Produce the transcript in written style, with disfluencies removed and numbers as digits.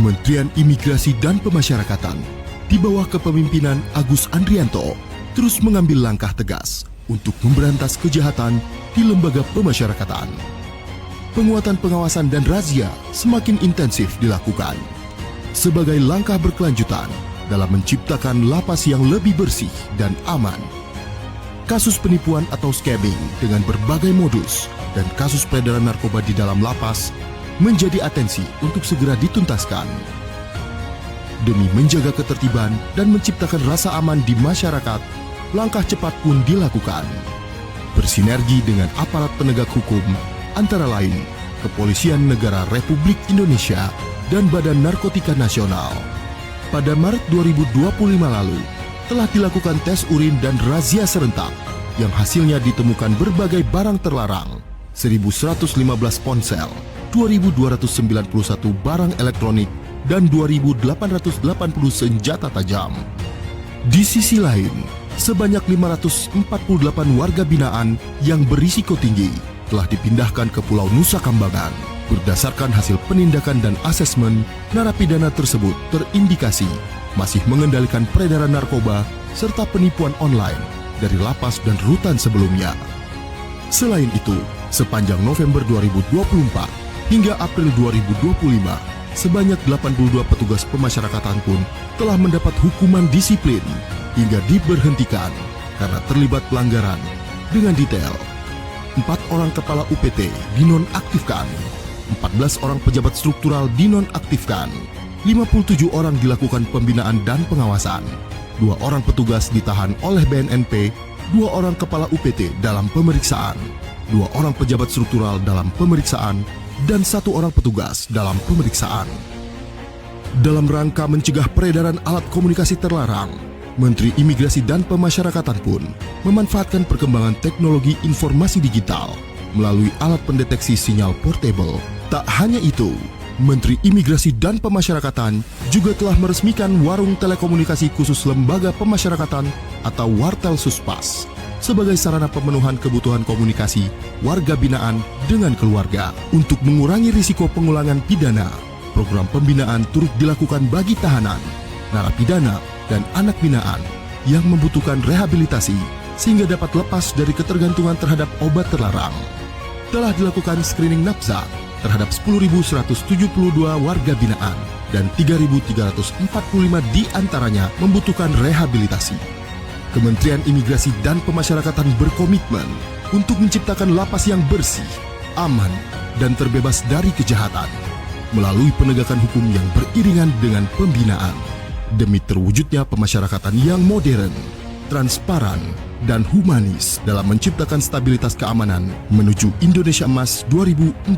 Kementerian Imigrasi dan Pemasyarakatan di bawah kepemimpinan Agus Andrianto terus mengambil langkah tegas untuk memberantas kejahatan di lembaga pemasyarakatan. Penguatan pengawasan dan razia semakin intensif dilakukan sebagai langkah berkelanjutan dalam menciptakan lapas yang lebih bersih dan aman. Kasus penipuan atau scamming dengan berbagai modus dan kasus peredaran narkoba di dalam lapas menjadi atensi untuk segera dituntaskan. Demi menjaga ketertiban dan menciptakan rasa aman di masyarakat, langkah cepat pun dilakukan. Bersinergi dengan aparat penegak hukum, antara lain Kepolisian Negara Republik Indonesia dan Badan Narkotika Nasional. Pada Maret 2025 lalu, telah dilakukan tes urin dan razia serentak yang hasilnya ditemukan berbagai barang terlarang, 1.115 ponsel, 2.291 barang elektronik, dan 2.880 senjata tajam. Di sisi lain, sebanyak 548 warga binaan yang berisiko tinggi telah dipindahkan ke Pulau Nusa Kambangan. Berdasarkan hasil penindakan dan asesmen, narapidana tersebut terindikasi masih mengendalikan peredaran narkoba serta penipuan online dari lapas dan rutan sebelumnya. Selain itu, sepanjang November 2024 hingga April 2025, sebanyak 82 petugas pemasyarakatan pun telah mendapat hukuman disiplin hingga diberhentikan karena terlibat pelanggaran. Dengan detail, 4 orang kepala UPT dinonaktifkan, 14 orang pejabat struktural dinonaktifkan, 57 orang dilakukan pembinaan dan pengawasan, 2 orang petugas ditahan oleh BNNP, 2 orang kepala UPT dalam pemeriksaan, 2 orang pejabat struktural dalam pemeriksaan, dan 1 orang petugas dalam pemeriksaan. Dalam rangka mencegah peredaran alat komunikasi terlarang, Menteri Imigrasi dan Pemasyarakatan pun memanfaatkan perkembangan teknologi informasi digital melalui alat pendeteksi sinyal portable. Tak hanya itu, Menteri Imigrasi dan Pemasyarakatan juga telah meresmikan Warung Telekomunikasi Khusus Lembaga Pemasyarakatan atau Wartel Suspas sebagai sarana pemenuhan kebutuhan komunikasi warga binaan dengan keluarga. Untuk mengurangi risiko pengulangan pidana, program pembinaan turut dilakukan bagi tahanan, narapidana, dan anak binaan yang membutuhkan rehabilitasi sehingga dapat lepas dari ketergantungan terhadap obat terlarang. Telah dilakukan screening nafsa terhadap 10.172 warga binaan dan 3.345 diantaranya membutuhkan rehabilitasi. Kementerian Imigrasi dan Pemasyarakatan berkomitmen untuk menciptakan lapas yang bersih, aman, dan terbebas dari kejahatan melalui penegakan hukum yang beriringan dengan pembinaan demi terwujudnya pemasyarakatan yang modern, transparan, dan humanis dalam menciptakan stabilitas keamanan menuju Indonesia Emas 2045.